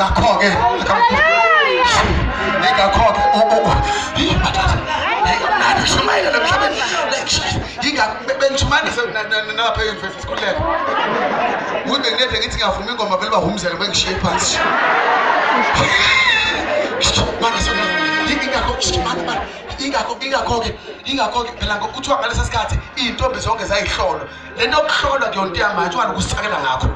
ngakho-ke ngishumayela emhlabeni bengishumane nalapha e-university school level ukuthi benginede ngithi ngiyavuma ingoma vele bahumzele bengishiye phansi ingakho-ke phela kuthiwa ngalesa sikhathi iy'ntombi zonke zayihlolwa le nto yokuhlolwa kuyonto yamanje wani ukusithakela ngakho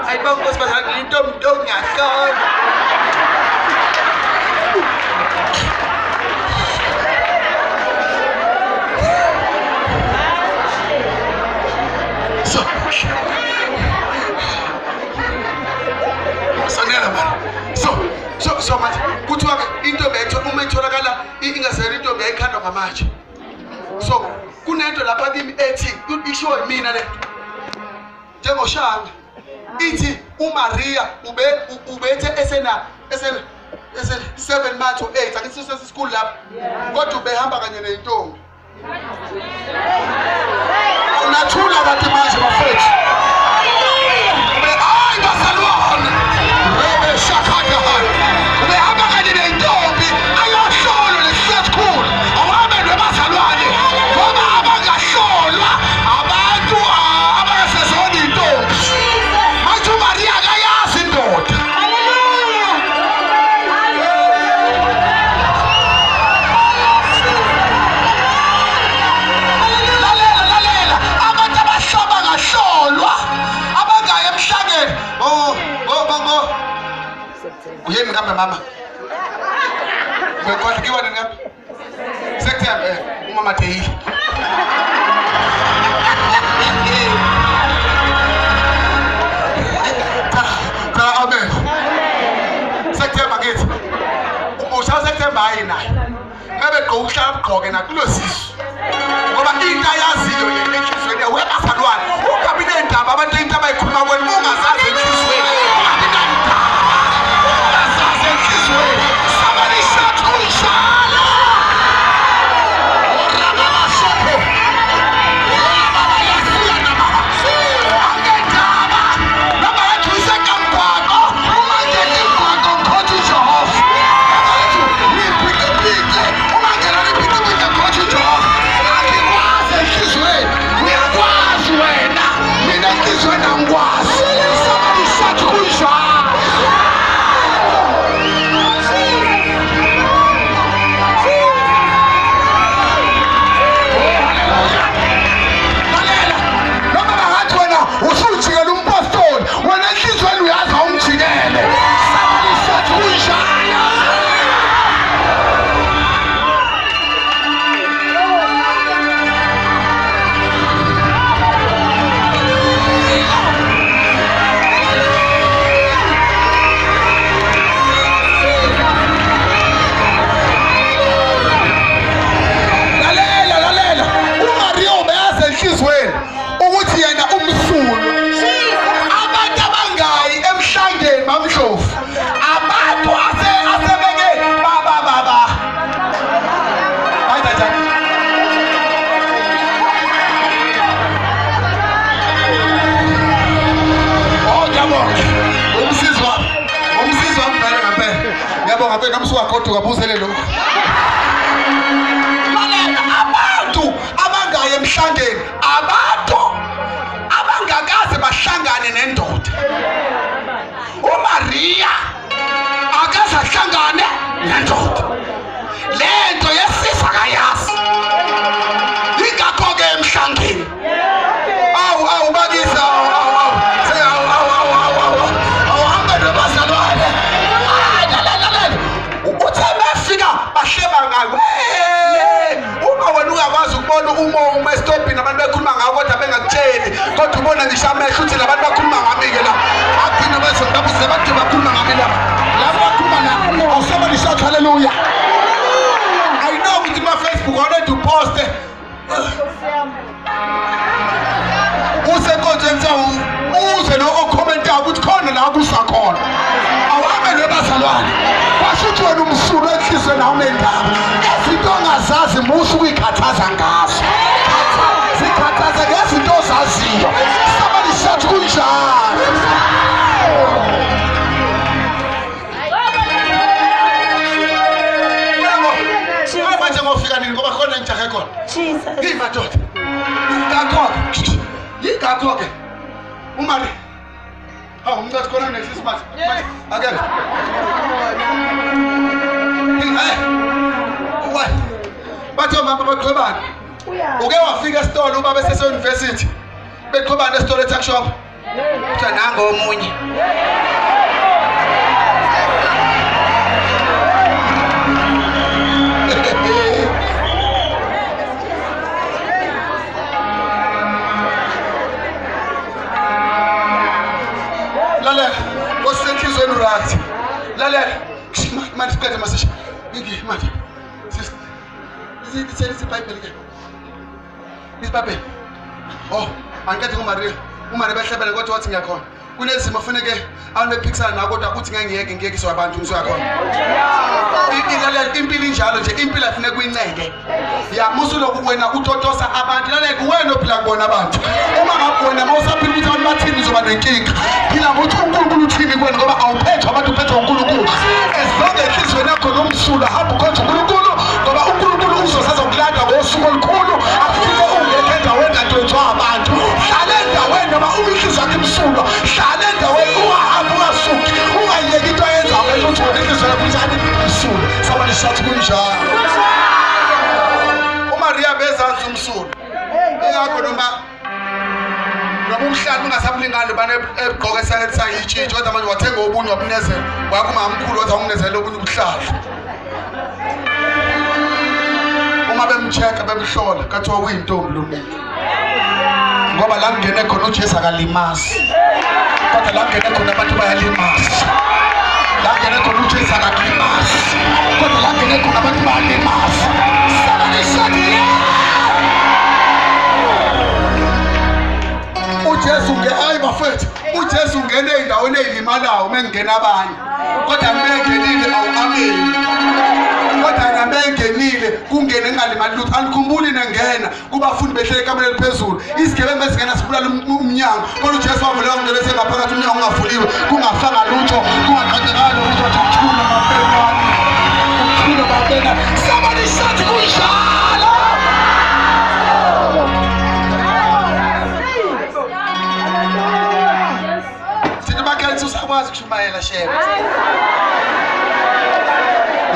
ayibanga unkosibazane intombi ongahlolwa so manje kuthiwa intombi uma itholakala ingasela intombi yayikhandwa ngamatshe so kunento lapha kimi ethi isho yimina le njengoshanga ithi uMaria ubethe esena 7 months or 8 akithi sesesikhulu lapha kodwa ubehamba kanye nentombi unathula kanti manje bafethu ngasalwana rebe shakaka ubehamba kanye nentombi ayohlolwa lesesikhulu awabe nabazalwane ngoba abangahlolwa abantu abangasezona intombi manje uMaria akayazi indoda lalela abantu abahlaba ngahlolwa abangaya emhlangeni uyeni ngambe mama ngekwazikiwa nini ngabe September umama Theyile cha amen September ngithi ubusha September ayinayo ngabe gqoke nakulosizo ngoba into ayaziyo yena enhlizweni webazalwane ungabi nendaba abantu into abayikhuluma kwena ungazazi enhlizweni somebody shout Hosanna abantu abangaya emhlangeni abantu abangakaze bahlangane nendoda uMaria akaze ahlangane nendoda lento yesifo akayazi ingakho-ke emhlangeni awu bakisa awuhambe nabazalwane uthe befika bahleba ngayo uma wena ungakwazi ukubona uma estobhini abantu bekhuluma ngawo kodwa bengakutsheli kodwa ubona ngisho amehlo uthi labantu bakhuluma ngami-ke la aphinde bezobabuze abantu bakhuluma ngami la labo bakhuluma nami awusomebody shout hallelujah I know ukuthi ma-Facebook already uposte usenkonzweni uze no-okhomentayo ukuthi khona la kusakhona awuhambe nebazalwane kwasho ukuthi wena umsulu enhlizweni awunendaba ezinto ongazazi musa ukuyikhathaza ngazo zikhathaza ngezinto ozaziyo somebody shout kunjalo Jesus. Hey madoda. Yingakho-ke. Umali. Hawu umuntu akhona nesisimathi. Akela. Why? Batho mama baqhobana. Uke wafika esitolo ubaba sese-university. Beqhobana esitolo e-tuck shop. Kuthiwa nango omunye. Lalela, osenhlizweni urathi. Lalela, manje siqede masisha. Ngi manje. Sisi iBhayibheli ke. Isibabhe. Oh, angiqede kuMaria. UMaria bahlebele kodwa wathi ngiyakhona. Kunezimo kufanele awune pixel na kodwa uthi ngeke iswa abantu ngisoyakhona. Ilalela impilo injalo nje impilo afuneka kuyinceke. Ya musuloku wena utotosa abantu lalela wena ophila kubona abantu. Uma ngabona mawusaphila ukuthi abantu bathini uzoba nenkinga. Phila ngokuthi uNkulunkulu uthini kuwena ngoba awuphethwe abantu uphethwe uNkulunkulu. As enhlizweni yakho nomsulo hamba ukhonza uNkulunkulu ngoba uNkulunkulu uzosaza ukulanda ngosuku olukhulu afike ungekho endaweni adwetshwa abantu. Hlala endaweni noma umhliziyo wakho imsulwa. Hlala endaweni ungahamba ungasuki ungayeki into ayenzayo ukuthi wena inhliziyo yakho njani imsulwa. Somebody shout kunjalo. uMaria bezansi umsulo. Ingakho noma umhlaba ungasabulingani bane egqoke sayitshintshi kodwa manje wathenga obunye wabunezela wakumamkhulu wathi awunginezela obunye ubuhlala. Uma bemcheka bemhlola kathiwa uyintombi lo muntu ngoba la ngene khona uJesu akalimazi kodwa la ngene khona abantu bayalimazi. La ngene khona uJesu akalimazi kodwa la ngene khona abantu bayalimazi. uJesu hayi bafethu uJesu ungene endaweni eyilimalayo mengena abanye kodwa mengenile awuameli kodwa namengenile kungene engalimali lutho alikhumbuli nengena kubafundi behlele ekamela eliphezulu isigebengu ezingena sibulala umnyango kodwa uJesu wavula ngelo sengaphakathi umnyango ungavuliwe kungafanga lutho kungaqhaqekanga lutho ukuthula mapelani ukuthula mapelani. Somebody shout kunjalo. Usakwazi ukushumayela shema.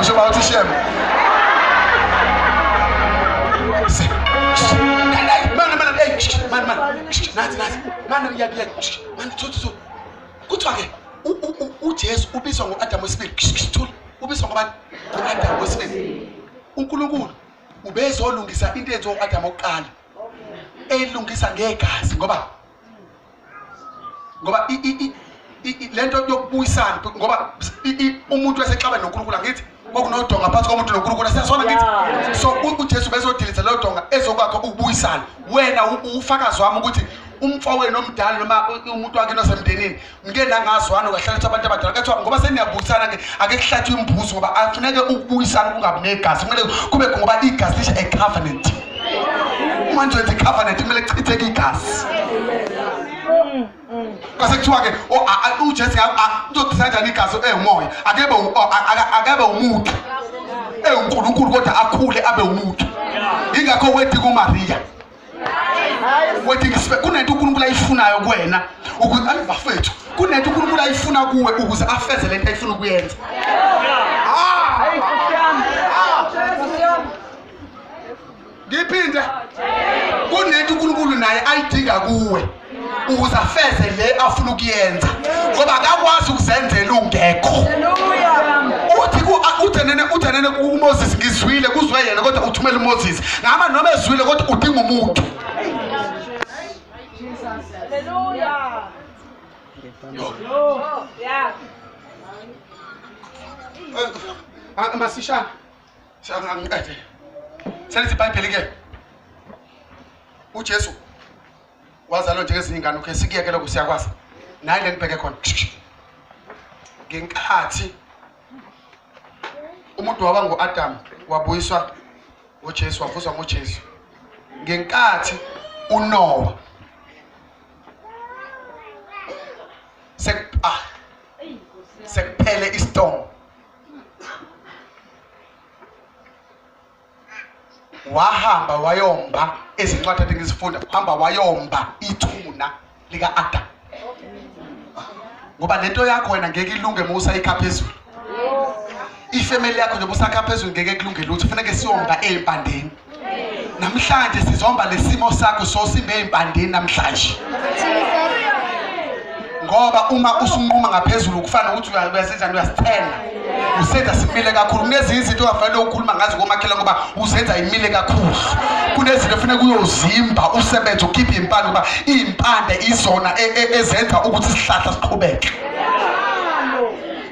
Usho bathi shema. Man tuthu. Kuthiwa ke uJesu ubizwa ngoAdam wesibili. Thula. Ubizwa ngobani? ngoAdam wesibili. uNkulunkulu ubezolungisa into enzo uAdam oqala. Elungisa ngegazi ngoba lento yokubuyisana ngoba umuntu wasexaba noNkulunkulu ngithi kwakunodonga ngaphansi komuntu noNkulunkulu siyasona ngithi so uJesu bezodilisa lo donga ezokwakho ukubuyisana. Wena ufakazi wami ukuthi umfowenu omdala noma umuntu wakhe nosemndenini ngeke nangazwana kahlala abantu abadala kathiwa ngoba seniyabuyisana ke ake kuhlathwe imbuzo ngoba afuneke ukubuyisana kungabi negazi kumele kube ngoba igazi lisha a covenant. Manje wenza covenant kumele kuchitheke igazi. Kwase kuthiwa ke uJesu uzochitha kanjani igazi umoya akebe umuntu uNkulunkulu kodwa akhule abe umuntu. Ingakho wethi kuMaria wethi kunento uNkulunkulu ayifunayo kuwena ukuthi alibafethu kunento uNkulunkulu ayifuna kuwe ukuze afeze lento ayifuna ukuyenza. Ngiphinde kunento uNkulunkulu naye ayidinga kuwe ukuze afeze le afuna ukuyenza ngoba akakwazi ukuzenzela ungekho. Uthenene uMoses ngizwile kuzwe yena kodwa uthumela uMoses ngama noma ezwile kodwa udinga umuntu. Hallelujah. Yeah. Masishana. Ngangqede. Selithi iBhayibheli ke. uJesu wazalwa njengezinye ingane okay sikiyeke lokho siyakwazi. Nayi le ngibheke khona. Ngenkathi umuntu waba ngoAdam wabuyiswa ngoJesu wavuswa ngoJesu. Ngenkathi uNoah sekuphele istorm. wahamba wayomba ezincwadi engizifunda, hamba wayomba ithuna lika Adam. Ngoba lento yakho wena ngeke ilunge musa ikha phezulu. Ifamily yakho nje busakha phezulu ngeke kulunge lutho, kufanele siyomba empandeni. Namhlanje sizomba lesimo sakho sosimbe empandeni namhlanje. Ngoba uma usunquma ngaphezulu kufana ukuthi uyasenza uyasithena. Usenza simile kakhulu. Kunezinye izinto ongafanele ukukhuluma ngazo komakhela ngoba usenza imile kakhulu. Kunezinto kufanele kuyozimba usebenze ukhiphe impande ngoba impande izona ezenza ukuthi isihlahla siqhubeke.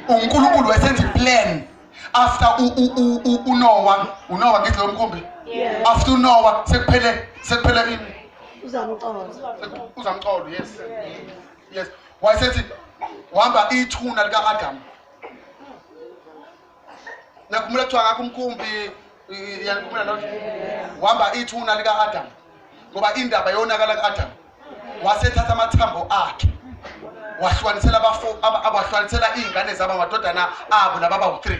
uNkulunkulu wayenza iplan after uNoah ngithi lo mkhumbi. After uNoah sekuphele ini? Uzamcolo, yes. Wayesethi wahamba ithuna lika Adam. Nakumela kuthiwa ngakho umkhumbi yanikumela lo wahamba ithuna lika Adam ngoba indaba yonakala kaAdam. Wasethatha amathambo akhe wahlukanisela abahlukanisela izingane zaba amadodana abo lababa u3.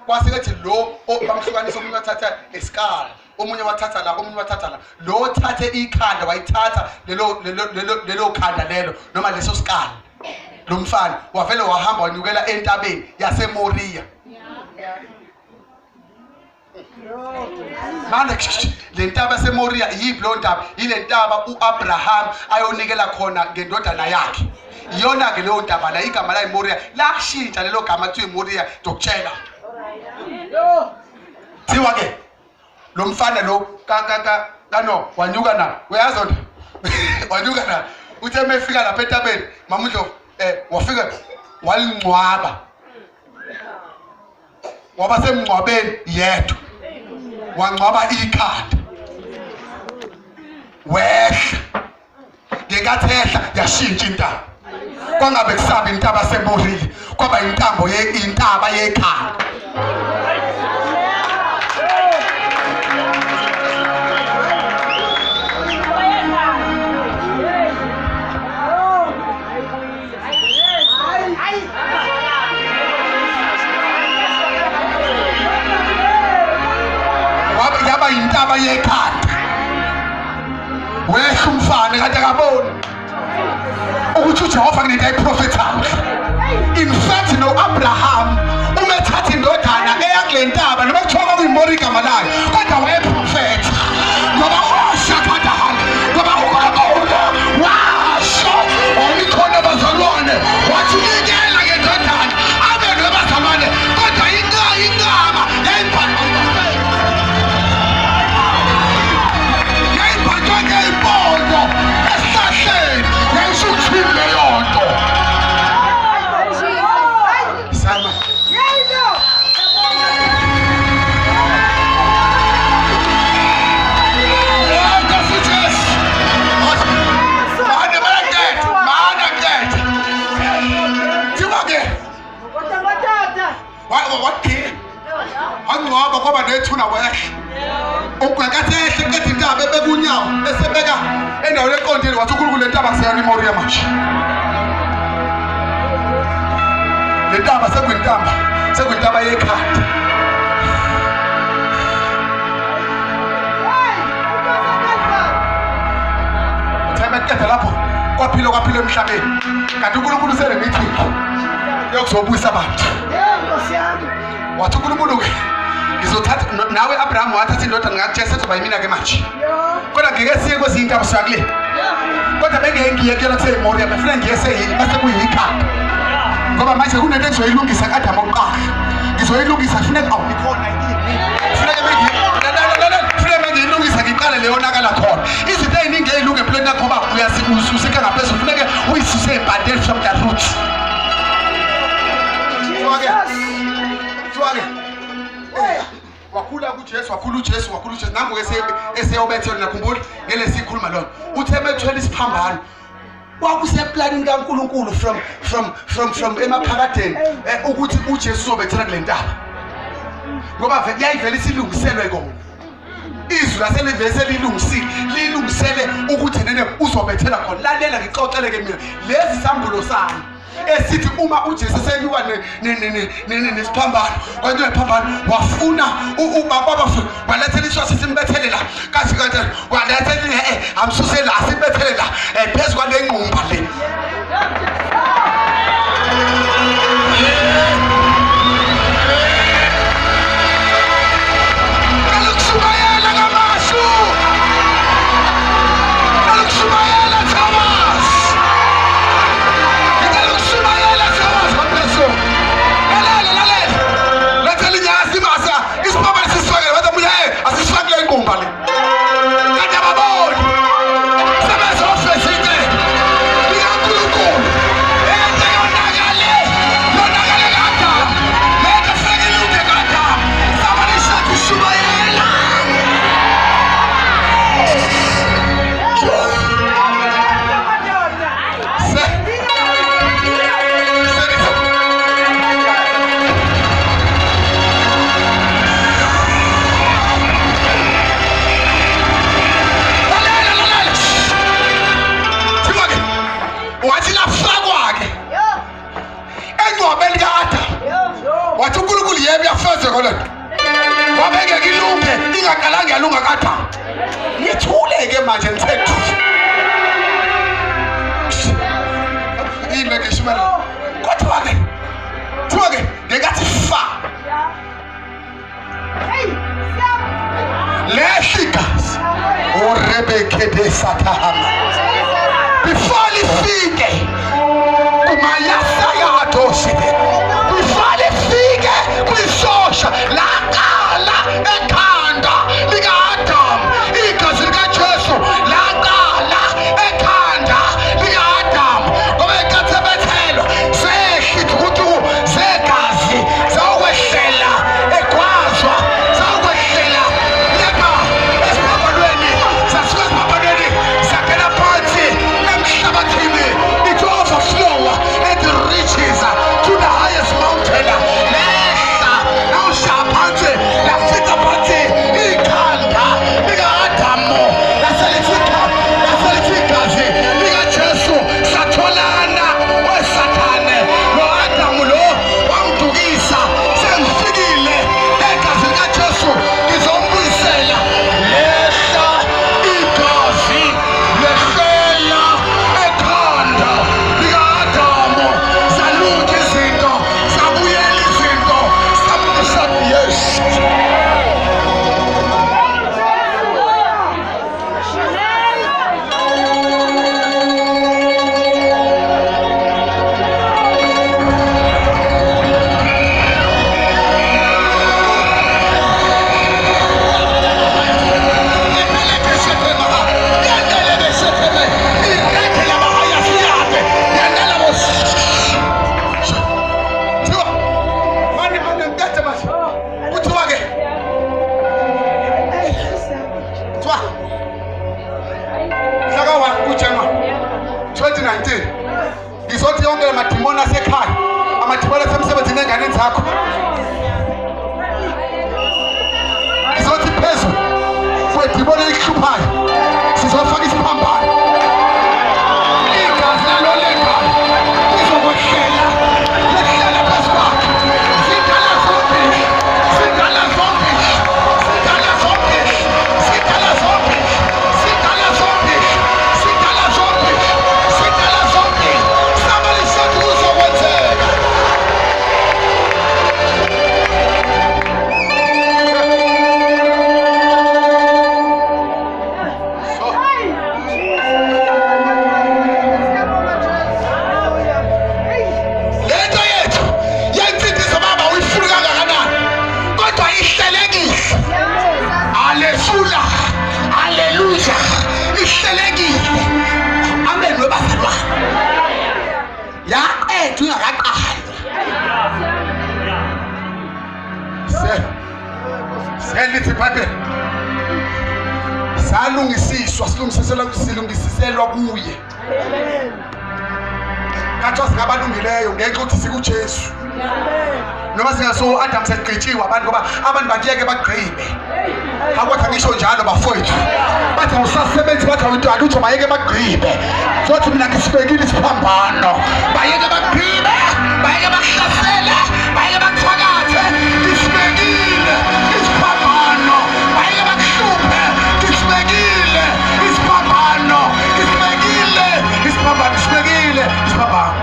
Kwase kethi lo bamhlukanisa, omunye wathatha iskala, omunye wathatha la, omunye wathatha la. Lo uthathe ikhanda wayithatha lelo khanda lelo noma leso skala. Lo mfana wavele wahamba wanyukela entabeni yaseMoriya. Manje le ntaba yaseMoriya yiphi lo ntaba? Ile ntaba uAbraham ayonikela khona ngendodana yakhe. Iyona ke leyo ntaba la, igama la iMoriya lashintsha lelo gama kuthiwa iMoriya dokutshela. Thiwa ke lo mfana lo kano wanyuka na uyazona wanyuka na uthe mefika lapha entabeni mamudlo wafika walingcwaba waba semngcwabeni yedwa wangcwaba ikhanda wehla ngekathehla yashintsha intaba kwangabe kusaba intaba seMoriya kwaba intaba yekhanda. Yaba intaba yekhanda wehla umfana kade akaboni ukuthi uJehova kunento ayiprofethayo. In fact no Abraham umethatha indodana eyakule ntaba noma kuthiwa kuyimori igama layo kodwa wayeprofetha ngoba washakadala ngoba uNkulunkulu washo onikhona bazalwane wathi ngikela ngendodana abe nabazalwane kodwa ingama yayibhala ngoba kwaba nethuna wehla ukungakathehle kethi intaba ebekunyawo esebeka endaweni eqondile wathi uNkulunkulu lentaba seyona iMoriya manje. Lentaba sekuyintaba yekhanda. Uthemekethe lapho kwaphila emhlabeni kanti uNkulunkulu sele meeting yokuzobuyisa abantu. Wathi uNkulunkulu ke ngizothatha nawe Abraham wathatha indodana ngakutshela sethi bayimina ke manje. Kodwa ngeke siye kwezinto abusakule. Kodwa bengeke ngiyekela kuse iMoriya befuna ngiyese yini base kuyikhanda. Ngoba manje kunento engizoyilungisa kaAdam oqala. Ngizoyilungisa funeka awukhona yini. Funeka ngiyilungisa ngiqale leyonakala khona. Izinto eziningi ezilunge empilweni yakho ngoba uyasikuseka ngaphezulu funeka uyisuse empandeni from the roots. Wakhula uJesu nangu eseyobethela nakhumbula ngele sikhuluma lona uthe methwela isiphambano kwakuseplanini kaNkulunkulu from emaphakadeni ukuthi uJesu uzobethela kule ntaba ngoba yayivela isilungiselwe kona izwi laselivese lilungisele ukuthi nene uzobethela khona. Lalela ngixoxeleke mina lezi sambulo sami esithi uma uJesu seliwa nesiphambano kwenye iphambano wafuna ubaba walethela ishosi simbethelela kazi kanti walethela amsusela simbethelela phezu kwale ngqumba le manje ngithethu yini ke shimela kodwa ke ngekathi fa leshigas orebeke desatahama before lifike kumayasa yadoshite before lifike kwisosha laqala ekhanda lika Adam igazi lika Jesu laqala ekhanda lika Adam ngoba ekathebethelo sehithukutu zegazi zakwehlela ekwazwa zakwehlela leka esiphambanweni sasiphambanweni sakela phansi emhlabathini it overflow and reaches to the highest mountain lehla nawushaphansi lafika phansi ikhanda lika Adamu laselifikazi lika Jesu satholana wesathane lo Adamu lo wamdukisa sengifikile egazi lika Jesu ngizombuyisela lehla igazi lehlela ekhanda lika Adamu zalunga izinto zabuyela izinto sabusa yes ngizothi yonke amadimoni asekhaya amadimoni asemsebenzini enganeni zakho ngizothi phezulu kwedimoni elikuhluphayo sizofaka isiphambano igazi lalo lekhaya lizokwehlela lehlele phezu kwakho zidala zonke zidala zonke zidala zonke zidala zonke zidala zonke zidala zonke zidala zonke somebody said kuzokwenzeka lento yethu yensindiso baba uyifuna kangakanani kodwa ihlelekile alesula haleluya ihlelekile amen webazalwane yaqedwa ingakaqali selithi phathe salungisiswa silungisiselwa kuye kathiwa singabalungileyo ngenxa ukuthi sikuJesu. Noma singaso Adam segqitshiwe abantu ngoba abantu bakiyeke bagqibe. Akwathi ngisho njalo bafowethu. Bathi awusasebenzi bathi awutho bayeke bagqibe. Sothi mina ngisibekile isiphambano. Bayeke bagqibe, bayeke bahlasele, bayeke bathwakathe. Isibekile isiphambano. Bayeke bakuhluphe. Isibekile isiphambano. Isibekile isiphambano. Isibekile isiphambano.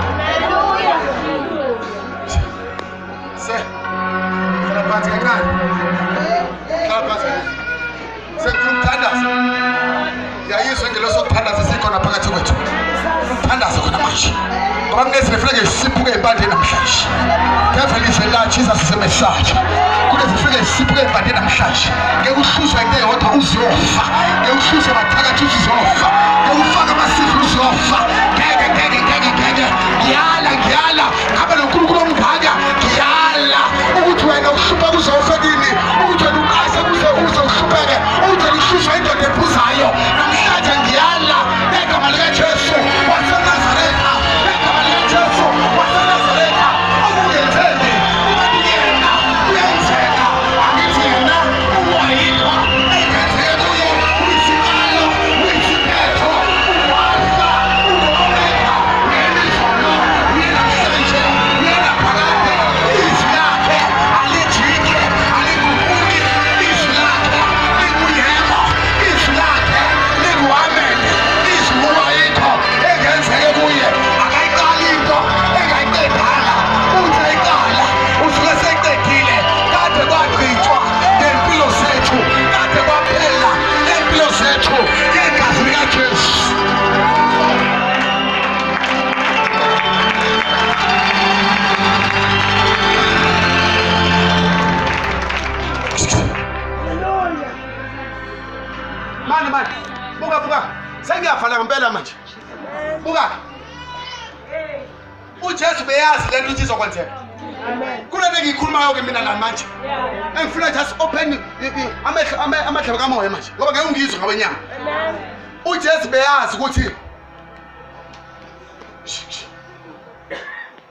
Phansi kancane. Hlala phansi. Sekuthandaza. Yayizwe ngelo sokuthandaza sikhona phakathi kwethu. Thandaza khona manje. Ngoba kunezile funeke siphuke impande namhlanje. Develise la Jesus semesaje. Kunezifike siphuke impande namhlanje. Ngeke uhluzwe into eyodwa uzofa. Ngeke uhluzwe bathakathi uzofa. Ngeke ufake amasifo uzofa. Ngeke. Ngiyala. Ngabe loNkulunkulu omngaka. Ngiyala. Ukuthi wena uhlupha kuzofa kini. Ukuthi wena uqasa kuzohlupheke. Ukuthi wena uhluzwe indoda ephuzayo. Namhlanje ngiyala. Ngegama likaJesu waseNazaretha. Ngegama likaJesu waseNazaretha. Akungenzeki. Ubani uyenzeka. Angithi yena uwayikho. Engenzeke kuye. Uyisibalo. Uyisiphetho. Uwasa. Ungomeka. Uyemizolo. Uyenamhlanje. Uyenaphakade. Izwi lakhe alijike. Aliguquki. Izwi lakhe likuyebo. Izwi lakhe likuamene. Izwi uwayikho. Engenzeke kuye. Akayiqali into engayiqedanga. Uthi ayiqala. Usuke seyiqedile. Kade kwagqitshwa ngempilo zethu. Kade kwaphela ngempilo zethu. Ngegazi likaJesu. Mani. Buka. Sengiyavala ngempela manje. Buka. uJesu beyazi lento ukuthi izokwenzeka. Amen. Kulento ngiyikhulumayo ke mina la manje. Engifuna just open amehlo kamoya manje. Ngoba ngeke ungizwe ngabenyama. Amen. uJesu beyazi ukuthi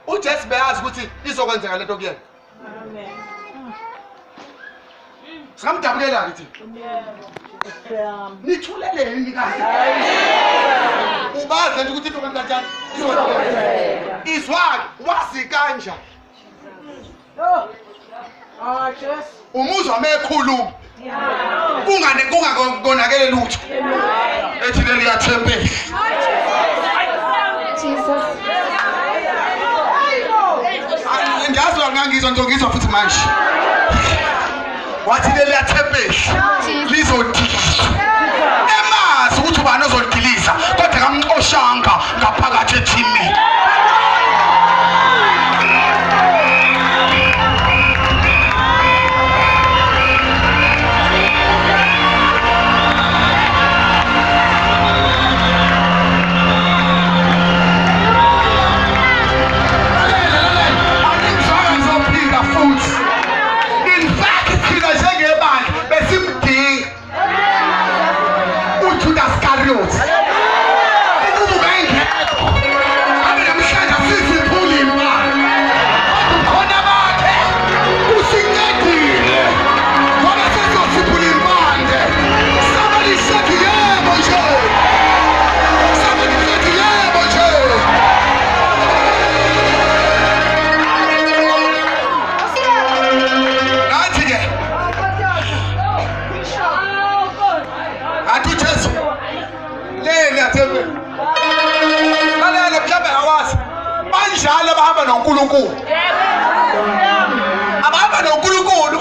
uJesu beyazi ukuthi izokwenzeka lento kuyena. Amen. Samdabukela kithi. Nithuleleni kahle. Ubazi nje ukuthi into kwenza kanjani? Izwakhe wazi kanja. Jesu. Umuzwa mekhuluma. Kungakonakele lutho. Ethi leli yathembeka. Jesus. Ngiyazwa ngangizwa ngizwa futhi manje. Wathi leli yathembeka. Lizodilisa. Emazi ukuthi ubani ozodilisa kodwa kamxoshanga ngaphakathi ethini. Banjalo abahamba noNkulunkulu. Abahamba noNkulunkulu.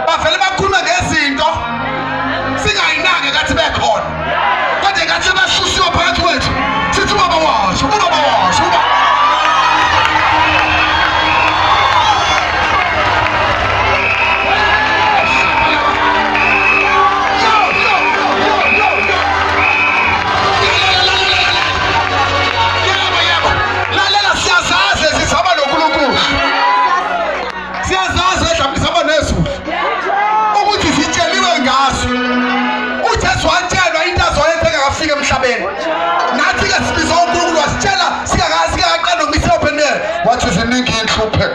Bavele bakhuluma ngezinto singayinaki kathi bekhona. Kodwa kathi basusiwe phakathi kwethu. Sithi baba washo, baba washo. Lalela siyazazi sisaba noNkulunkulu. ukuthi ziningi inhluphe.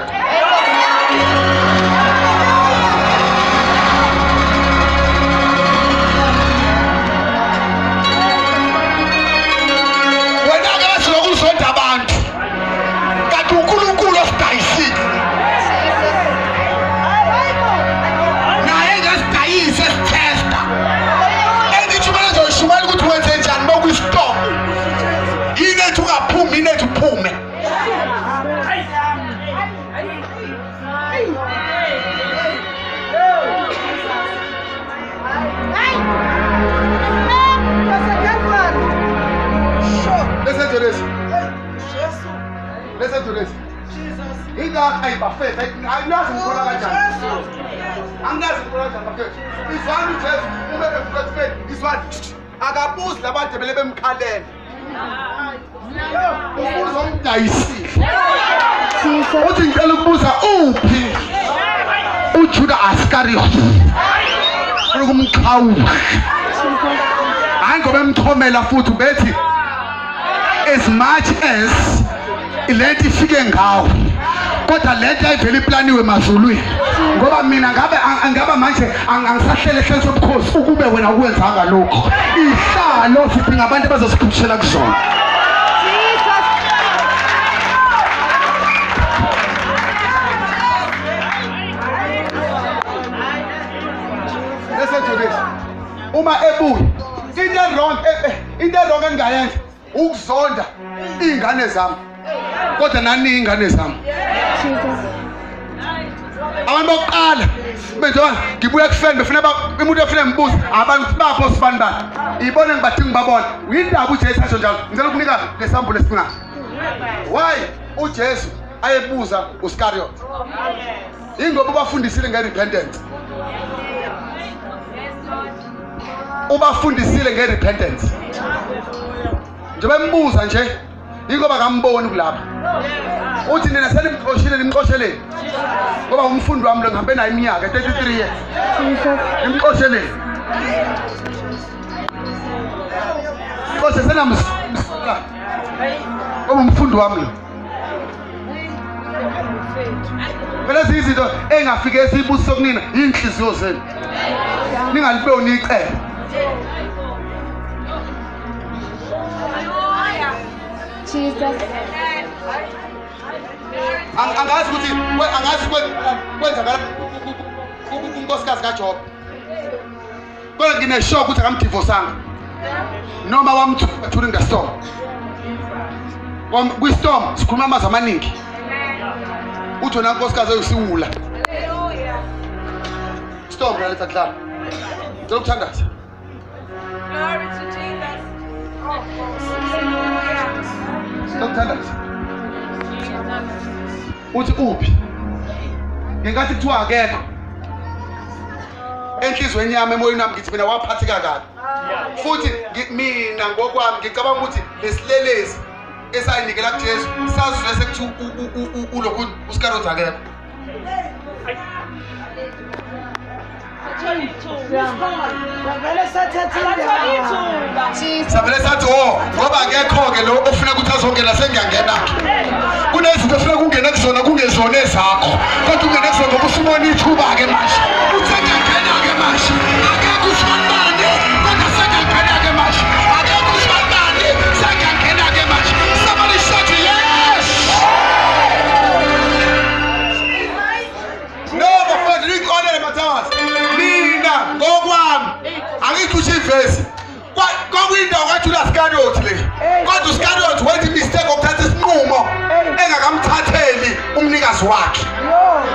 Wena ke sizokuzonda abantu. Kanti uNkulunkulu osidayisile. Naye ngesidayise sithesta. Engithi mina ngizoshumela ukuthi wenze njani bokustop. Yini ethi ungaphumi, yini ethi uphume. Listen to this. Listen to this. Ida ayibafethe ayinazi ngikhola kanjani. Anginazi ngikhola kanjani bafethu. Izwani Jesu uma efuthe izwani akabuzi labantu bele bemkhalela. Ubuza umdayisile. Uthi ngicela ukubuza uphi uJuda Iscariot. Ukumqhawula. Hayi ngoba emthomela futhi bethi as much as ilento ifike ngawo kodwa lento ayivela iplaniwe emazulwini ngoba mina ngaba manje angisahlele hlelo sobukhosi ukube wena ukwenzanga lokho ihlalo sidinga abantu abazosiphushela kuzona. Listen to this. Uma ebuya into wrong engayenza ukuzonda ingane zami kodwa nani ingane zami abantu bokuqala benziwa ngibuya kufeni befuna umuntu efuna ngibuza abantu bapho sibani bani ibone ngibadinga ngibabona uyindaba uJesu asho njalo ngicela ukunika lesambulo esingaka why uJesu ayebuza uIscariot ingoba ubafundisile ngerepentance ubafundisile ngerepentance njengoba embuza nje ingoba akamboni kulapha uthi nina selimxoshile nimxosheleni ngoba umfundi wami lo ngihambe naye iminyaka 33 years nimxosheleni xoshe senamsika ngoba umfundi wami lo phela izinto engafike esibuso kunina inhliziyo zenu ningaliboni icebo Jesus. Angazi kwenza unkosikazi kaJob. Kodwa ngineshock ukuthi akamdivorceanga. Noma wamthuka during the storm. Kwistorm sikhuluma amazwi amaningi. Uthi wena nkosikazi uyisiwula. Hallelujah. Storm letha kudlala. Ngicela ukuthandaza. Glory to Jesus. Hallelujah. Uthi uphi ngenkathi kuthiwa akekho enhlizweni yami emoyeni wami ngithi mina waphatheka kabi futhi mina ngokwami ngicabanga ukuthi lesilelezi esayinikela kuJesu sazwe sekuthi ulokhu uIscariot akekho Sabele sathi ngoba akekho ke lo ofuna ukuthi azongena sengiyangena kunezinto ofuna kungena kuzona kungezona ezakho kodwa ungena kuzona ngoba usibona ithuba ke manje uthengena ke manje akekho usibani kodwa sengiyangena ke manje akekho usibani sengiyangena ke manje somebody shout yes no bafana likhona lemathawas mina ngokwami angikuthi ivesi kwakuyindawo kaJuda Iscariot le kodwa uIscariot wenza mistake okuthatha isinqumo engakamthatheli umnikazi wakhe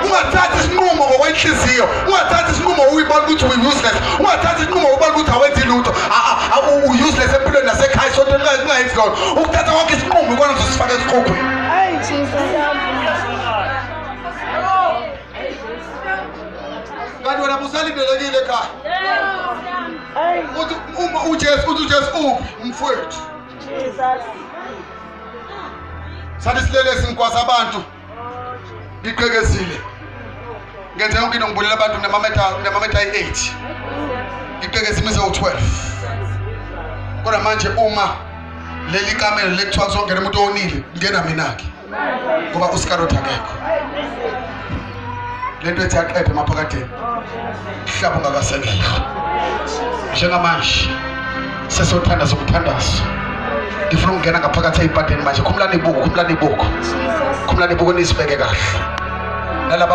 ungathatha isinqumo ngokwenhliziyo ungathatha isinqumo uyibona ukuthi useless ungathatha isinqumo ubona ukuthi awenzi lutho useless empilweni nasekhaya sonto kungayenzi lokho ukuthatha konke isinqumo ubona ukuthi usifaka esiqoqweni kanti wena busalibelekile ekhaya uma uJesu uphi mfowethu sathi silelesi ngikwasa abantu ngiqhekezile ngenze yonke into ngibulela abantu namametha ay8 ngiqhekeza imize u12 kodwa manje uma leli kamelo lekuthiwa kuzongena umuntu onile ngena mina ke ngoba usikarotha akekho. Lento ethi aqede emaphakathini mhlaba ungakasekela. Njengamanje sesothandaza ukuthandaza. Ngifuna ukungena ngaphakathi ey'padeni manje. Khumulani ibuko nisibeke kahle. Nalaba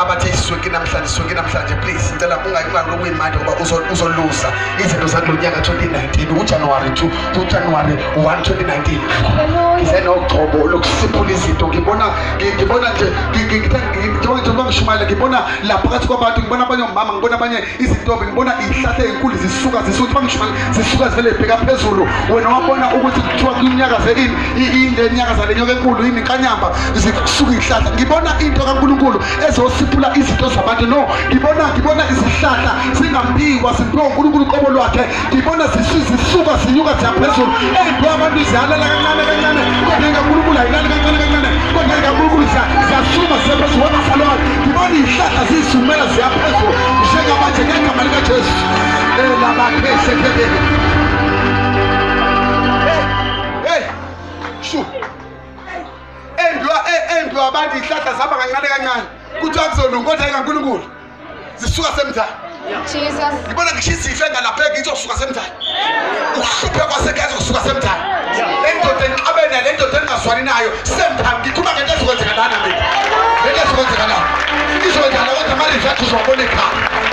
abathe isonke namhlanje please ngicela ungaloku imali ngoba uzoluza izinto zakulo nyaka 2019 uJanuary 1 2019 ngize nogcobo lokusiphula izinto. Ngibona nje ngithi ngishumayela ngibona lapha phakathi kwabantu, ngibona abanye omama, ngibona abanye izintombi, ngibona ihlahla ezinkulu zisuka zivele ibheka phezulu. Wena wabona ukuthi kuthiwa kunyakaze inyakaza lenyoka enkulu yini kanyamba zisuka ihlahla. Ngibona into kaNkulunkulu ezosiphula izinto zabantu. No, ngibona izihlahla zingambikwa ziphiwa uNkulunkulu uqobo lwakhe. Ngibona zisuka zinyuka ziyaphezulu. Ey'phiwa abantu ziyalela kancane kodwa kaNkulunkulu ayilali kancane kodwa kaNkulunkulu ziyasuma ziyaphezulu. Wabafalwane ngibona iy'hlahla zizisumela ziyaphezulu njengamanje ngegama likaJesu. Embiwa abantu ihlahla zaba kancane kuthiwa kuzolunga kodwa kaNkulunkulu zisuka semthani. Jesus. Ngibona ngishisa ifenga lapha ngizosuka semthani. Ukuhluphe kwasekhaya kusuka semthani. Le ndoda enixabene, le ndoda eningazwani nayo semthani. Ngikhuluma ngento ezokwenzeka lana mina. Lento ezokwenzeka lana. Izokwenzeka kodwa manje ngiyathi uzobona ekhaya.